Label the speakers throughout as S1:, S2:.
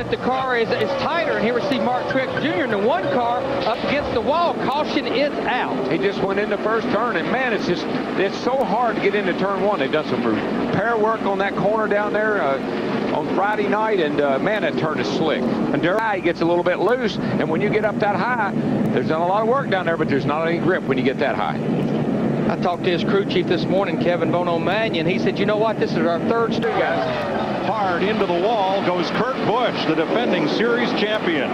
S1: the car is tighter, and here we see Mark Truex Jr. in the one car up against the wall. Caution is out.
S2: He just went in the first turn, and man, it's so hard to get into turn one. They've done some repair work on that corner down there on Friday night, and man, that turn is slick. And he gets a little bit loose, and when you get up that high, there's done a lot of work down there, but there's not any grip when you get that high.
S1: I talked to his crew chief this morning, Kevin Bono-Mannion. He said, you know what, this is our third street, guys.
S3: Hard into the wall goes Kurt Busch, the defending series champion.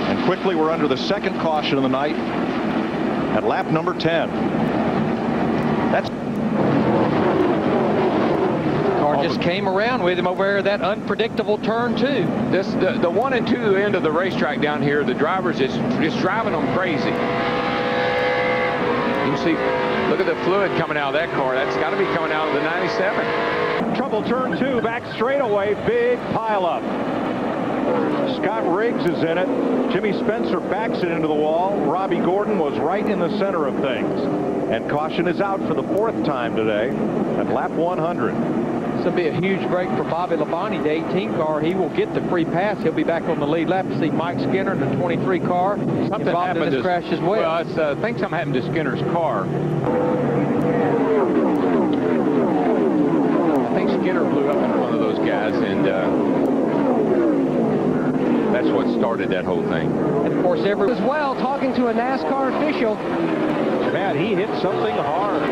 S3: And quickly, we're under the second caution of the night at lap number 10. That's
S1: car just came around with him over there, that unpredictable turn two.
S2: The 1 and 2 end of the racetrack down here, the drivers is just driving them crazy. You can see, look at the fluid coming out of that car. That's got to be coming out of the 97.
S3: trouble turn 2, back straightaway, big pileup. Scott Riggs is in it. Jimmy Spencer backs it into the wall. Robbie Gordon was right in the center of things. And caution is out for the 4th time today at lap 100.
S1: This will be a huge break for Bobby Labonte, the 18 car. He will get the free pass. He'll be back on the lead lap to see Mike Skinner in the 23 car.
S2: Something happened
S1: in this crash as well.
S2: Well, I think something happened to Skinner's car. I think Skinner blew up in front of those guys, and that's what started that whole thing.
S1: And of course, as well, talking to a NASCAR official.
S3: Man, he hit something hard.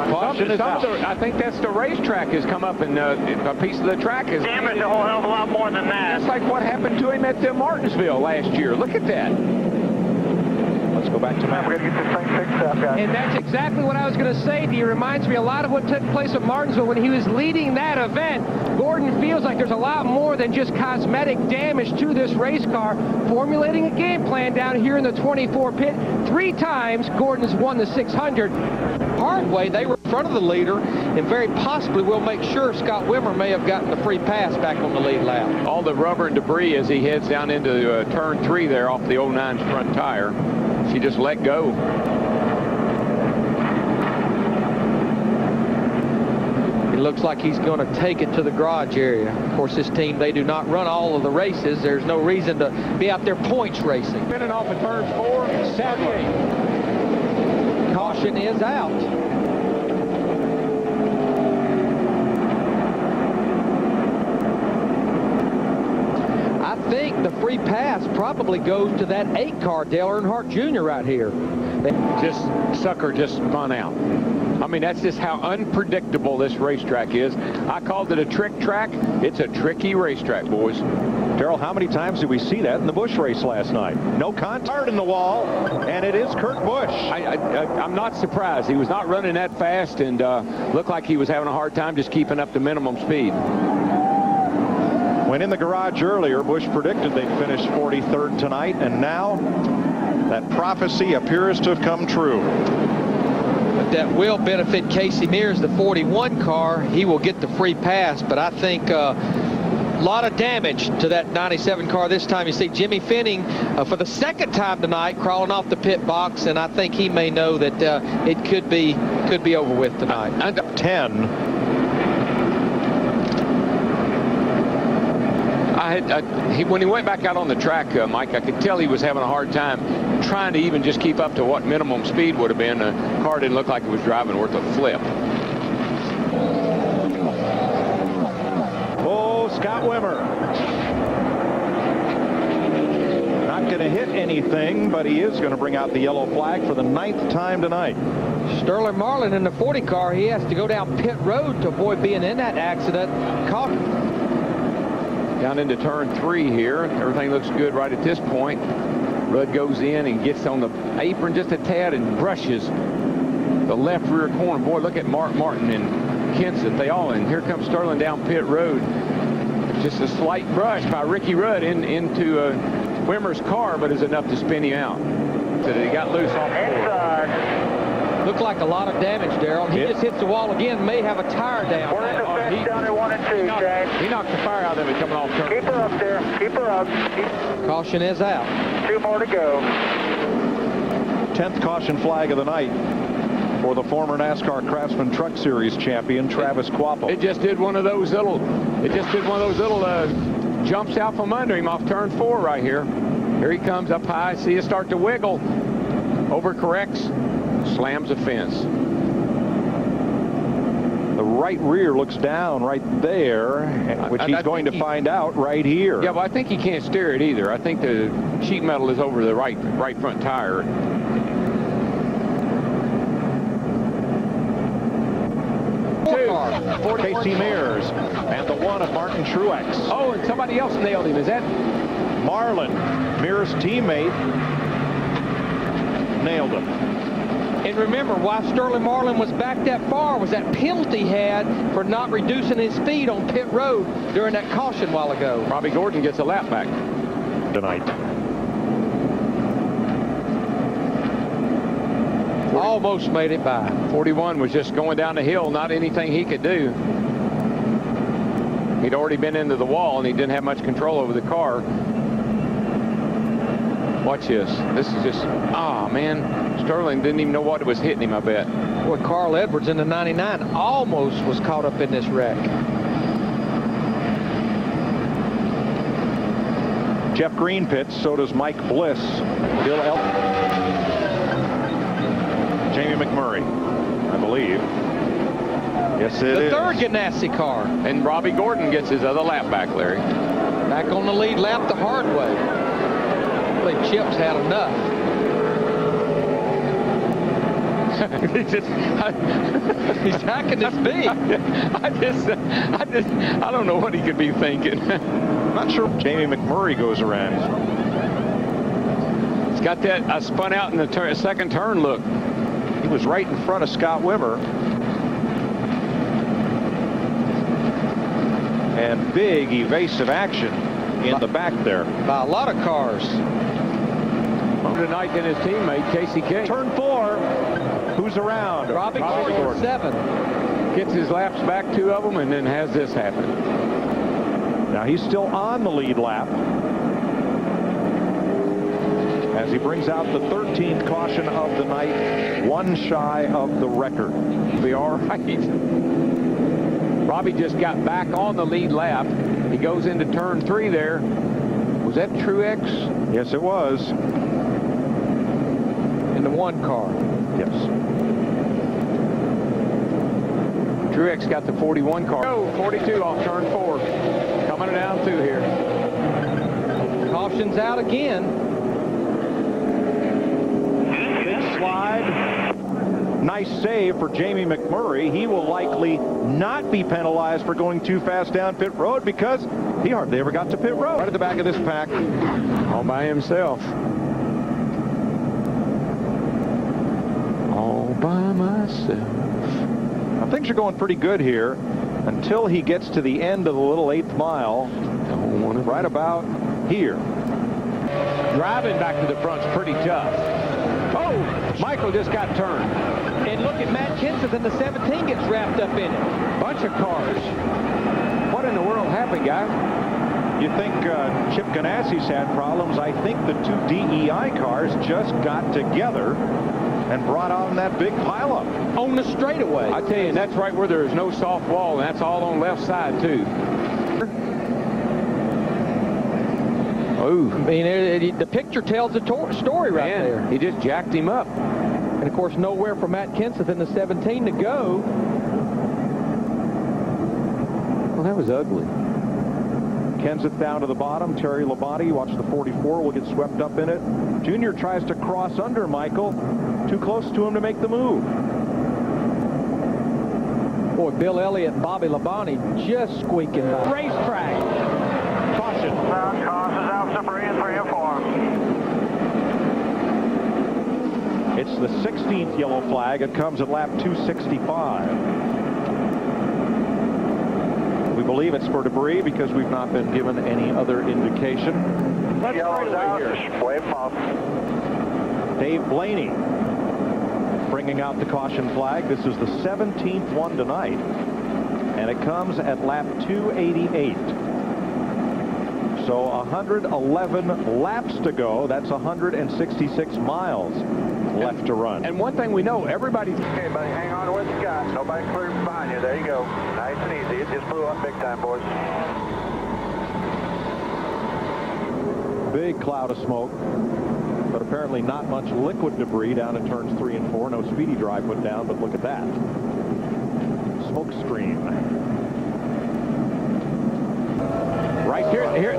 S3: Caution is out.
S2: I think that's the racetrack has come up, and a piece of the track is
S4: damaged a whole hell of a lot more than that.
S2: That's like what happened to him at Martinsville last year. Look at that.
S3: Let's go back to Matt.
S4: We're going to get this thing fixed up, guys.
S1: And that's exactly what I was going to say to you. It reminds me a lot of what took place at Martinsville when he was leading that event. Gordon feels like there's a lot more than just cosmetic damage to this race car. Formulating a game plan down here in the 24 pit. 3 times Gordon's won the 600. Hard way, they were in front of the leader, and very possibly will make sure Scott Wimmer may have gotten the free pass back on the lead lap.
S2: All the rubber and debris as he heads down into turn 3 there off the 09's front tire. She just let go.
S1: It looks like he's going to take it to the garage area. Of course, this team, they do not run all of the races. There's no reason to be out there points racing.
S2: Spinning off at turn 4, Sadly.
S1: Caution is out. I think the free pass probably goes to that 8 car, Dale Earnhardt Jr. right here.
S2: Sucker just spun out. I mean, that's just how unpredictable this racetrack is. I called it a trick track. It's a tricky racetrack, boys.
S3: Darrell, how many times did we see that in the Busch race last night? No contact in the wall, and it is Kurt Busch.
S2: I'm not surprised. He was not running that fast, and looked like he was having a hard time just keeping up the minimum speed.
S3: When in the garage earlier, Busch predicted they'd finish 43rd tonight, and now that prophecy appears to have come true.
S1: But that will benefit Casey Mears, the 41 car. He will get the free pass, but I think a lot of damage to that 97 car this time. You see Jimmy Finning for the 2nd time tonight crawling off the pit box, and I think he may know that it could be over with tonight.
S3: 10.
S2: When he went back out on the track, Mike, I could tell he was having a hard time trying to even just keep up to what minimum speed would have been. The car didn't look like it was driving worth a flip.
S3: Oh, Scott Wimmer. Not going to hit anything, but he is going to bring out the yellow flag for the 9th time tonight.
S1: Sterling Marlin in the 40 car, he has to go down pit road to avoid being in that accident.
S2: Down into turn 3 here. Everything looks good right at this point. Rudd goes in and gets on the apron just a tad and brushes the left rear corner. Boy, look at Mark Martin and Kenseth. They all, and here comes Sterling down pit road. Just a slight brush by Ricky Rudd into Wimmer's car, but is enough to spin him out. So he got loose off the board.
S1: Looked like a lot of damage, Darrell. He just hits the wall again, may have a tire down.
S4: We're in the fence down at 1 and 2, James.
S2: He knocked the fire out of it coming off turn.
S4: Keep her up there. Keep her up.
S1: Caution is out.
S4: 2 more to go.
S3: 10th caution flag of the night. for the former NASCAR Craftsman Truck Series champion Travis Kvapil.
S2: It just did one of those little jumps out from under him off turn 4 right here. Here he comes up high. See it start to wiggle. Overcorrects. Slams the fence.
S3: The right rear looks down right there, which he's going to find out right here.
S2: Yeah, but I think he can't steer it either. I think the sheet metal is over the right front tire.
S3: Casey Mears and the one of Martin Truex.
S2: Oh, and somebody else nailed him. Is that
S3: Marlin, Mears' teammate, nailed him.
S1: And remember, why Sterling Marlin was back that far was that penalty he had for not reducing his speed on pit road during that caution while ago.
S2: Robbie Gordon gets a lap back
S3: Tonight.
S1: Almost made it by.
S2: 41 was just going down the hill, not anything he could do. He'd already been into the wall and he didn't have much control over the car. Watch this. This is just, man. Sterling didn't even know what was hitting him, I bet.
S1: Boy, Carl Edwards in the 99 almost was caught up in this wreck.
S3: Jeff Green pits, so does Mike Bliss. Bill Elton. Jamie McMurray, I believe. Yes, it is.
S1: The third Ganassi car.
S2: And Robbie Gordon gets his other lap back, Larry.
S1: Back on the lead lap the hard way. I think Chip's had enough. How can this be?
S2: I don't know what he could be thinking.
S3: I'm not sure Jamie McMurray goes around.
S2: He's got that spun out in the second turn look.
S3: He was right in front of Scott Wimmer. And big evasive action in the back there.
S1: By a lot of cars.
S2: Tonight than his teammate, Casey King.
S3: Turn 4. Who's around?
S1: Robbie Gordon, 7.
S2: Gets his laps back, 2 of them, and then has this happen.
S3: Now he's still on the lead lap as he brings out the 13th caution of the night, 1 shy of the record.
S2: Be all right. Robbie just got back on the lead lap. He goes into turn 3 there. Was that Truex?
S3: Yes, it was.
S1: In the 1 car.
S3: Yes.
S2: Truex got the 41 car. 42 off turn 4. Coming down through here.
S1: Caution's out again.
S3: Big slide. Nice save for Jamie McMurray. He will likely not be penalized for going too fast down pit road because he hardly ever got to pit road. Right at the back of this pack.
S2: All by himself. All by myself.
S3: Now, things are going pretty good here until he gets to the end of the little 8th mile. Right about here.
S2: Driving back to the front's pretty tough. Oh, Michael just got turned.
S1: And look at Matt Kenseth in the 17 gets wrapped up in it.
S2: Bunch of cars. What in the world happened, guys?
S3: You think Chip Ganassi's had problems? I think the 2 DEI cars just got together and brought on that big pileup.
S1: On the straightaway.
S2: I tell you, and that's right where there is no soft wall, and that's all on left side, too. Oh.
S1: I mean, the picture tells the story right there.
S2: He just jacked him up.
S1: And, of course, nowhere for Matt Kenseth in the 17 to go.
S2: Well, that was ugly.
S3: Kenseth down to the bottom. Terry Labonte, watch the 44, will get swept up in it. Junior tries to cross under Michael. Too close to him to make the move.
S1: Boy, Bill Elliott and Bobby Labonte just squeaking by.
S3: Racetrack. Caution.
S4: Caution's out, super in for inform.
S3: It's the 16th yellow flag. It comes at lap 265. We believe it's for debris because we've not been given any other indication.
S4: Yellow's out, wave off.
S3: Dave Blaney bringing out the caution flag. This is the 17th one tonight, and it comes at lap 288. So 111 laps to go. That's 166 miles left to run.
S2: And one thing we know, everybody's...
S4: Okay, buddy, hang on to what you got. Nobody clear behind you. There you go. Nice and easy. It just blew up big time, boys.
S3: Big cloud of smoke, but apparently not much liquid debris down in turns 3 and 4. No speedy dry put down, but look at that. Smoke screen.
S2: Right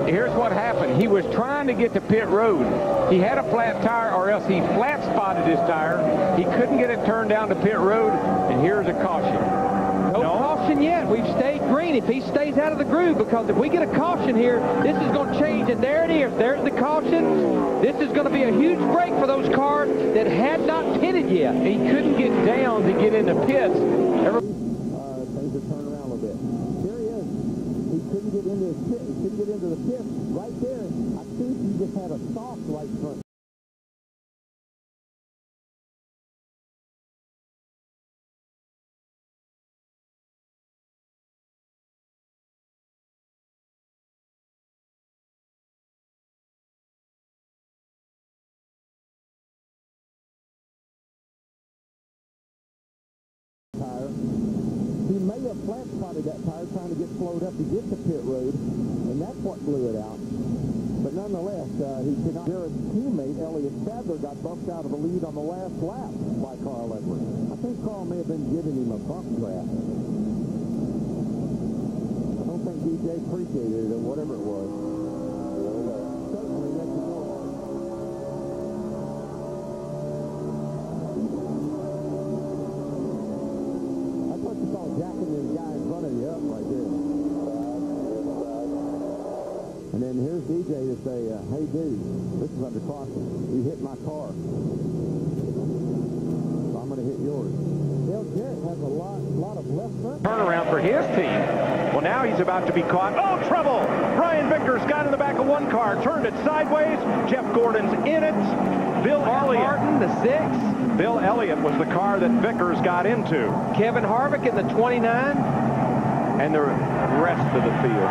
S2: here's what happened. He was trying to get to pit road. He had a flat tire, or else he flat spotted his tire. He couldn't get it turned down to pit road, and here's a caution.
S1: No caution yet. We've stayed green. If he stays out of the groove, because if we get a caution here, this is going to change. And there it is. There's the caution. This is going to be a huge break for those cars that had not pitted yet.
S2: He couldn't get down to get into pits.
S5: Things are turning around a little bit. Here he is. He couldn't get into his pit. He couldn't get into the pit. Right there, I think he just had a soft right front. Tire. He may have flat spotted that tire trying to get slowed up to get to pit road, and that's what blew it out. But nonetheless, he could not. Jared's teammate, Elliott Sadler, got bumped out of the lead on the last lap by Carl Edwards. I think Carl may have been giving him a bump draft. I don't think DJ appreciated it or whatever it was. Certainly let you know. Jacking this guy in front of you up right there. And then here's DJ to say, hey dude, this is under caution. You hit my car. So I'm going to hit yours. Dale Jarrett has a lot of left front.
S2: Turnaround for his team.
S3: Well, now he's about to be caught. Oh, trouble! Brian Vickers got in the back of one car, turned it sideways. Jeff Gordon's in it. Bill Elliott.
S1: Martin, the 6.
S3: Bill Elliott was the car that Vickers got into.
S1: Kevin Harvick in the 29.
S3: And the rest of the field.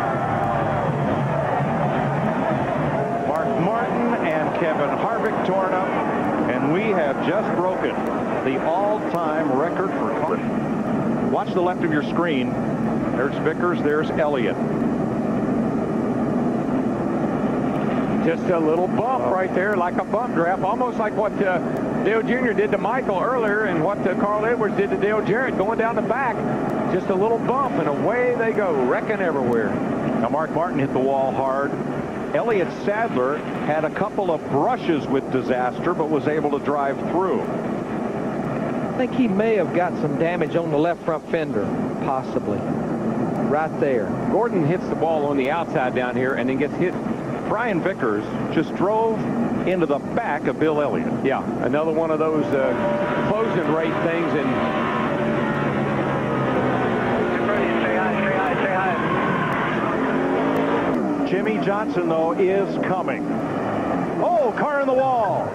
S3: Mark Martin and Kevin Harvick torn up. And we have just broken the all-time record for car. Watch the left of your screen. There's Vickers, there's Elliott.
S2: Just a little bump right there, like a bump draft, almost like what Dale Jr. did to Michael earlier and what Carl Edwards did to Dale Jarrett going down the back. Just a little bump, and away they go, wrecking everywhere.
S3: Now, Mark Martin hit the wall hard. Elliott Sadler had a couple of brushes with disaster, but was able to drive through.
S1: I think he may have got some damage on the left front fender, possibly. Right there.
S2: Gordon hits the ball on the outside down here and then gets hit.
S3: Brian Vickers just drove into the back of Bill Elliott.
S2: Yeah, another one of those closing rate things. And
S3: Jimmy Johnson, though, is coming. Oh, car in the wall.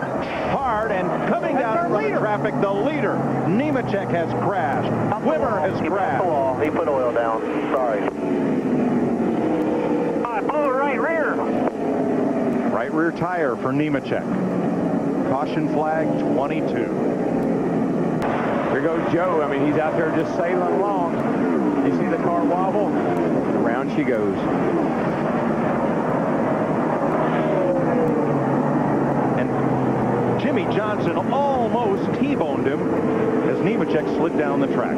S3: Hard and coming down from the traffic, the leader. Nemechek has crashed. Wimmer has crashed.
S4: He put oil down. Sorry. I blew the right rear.
S3: Right rear tire for Nemechek. Caution flag 22.
S2: Here goes Joe. I mean, he's out there just sailing along. You see the car wobble? Around she goes.
S3: And Jimmy Johnson almost T-boned him as Nemechek slid down the track.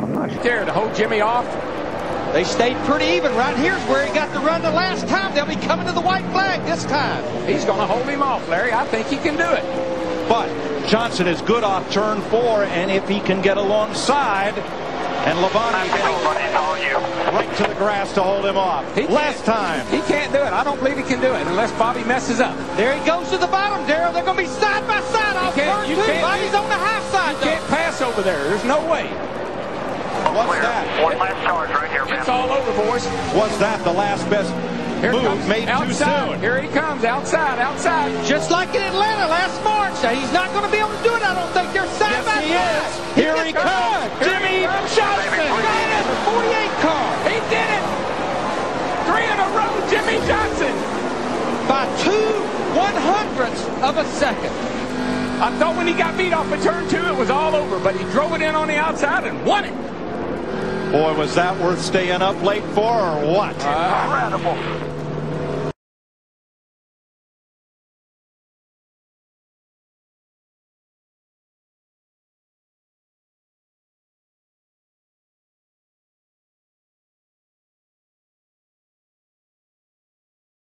S2: I'm not scared to hold Jimmy off.
S6: They stayed pretty even. Right here's where he got the run the last time. They'll be coming to the white flag this time.
S2: He's going to hold him off, Larry. I think he can do it.
S6: But Johnson is good off turn 4, and if he can get alongside, and Labonte right to the grass to hold him off. Last time.
S2: He can't do it. I don't believe he can do it unless Bobby messes up.
S6: There he goes to the bottom, Darrell. They're going to be side by side off turn 2. Bobby's on the half side.
S2: You can't pass over there. There's no way.
S6: What's that?
S4: One last charge right here, man.
S2: It's all over, boys.
S6: Was that the last best move made too soon?
S2: Here he comes, outside.
S6: Just like in Atlanta last March. He's not going to be able to do it, I don't think. They're side by side. Here he comes. Jimmy Johnson. 48 car.
S2: He did it.
S7: hundredths of a second.
S8: I thought when he got beat off of turn 2, it was all over, but he drove it in on the outside and won it.
S6: Boy, was that worth staying up late for, or what?
S4: Incredible.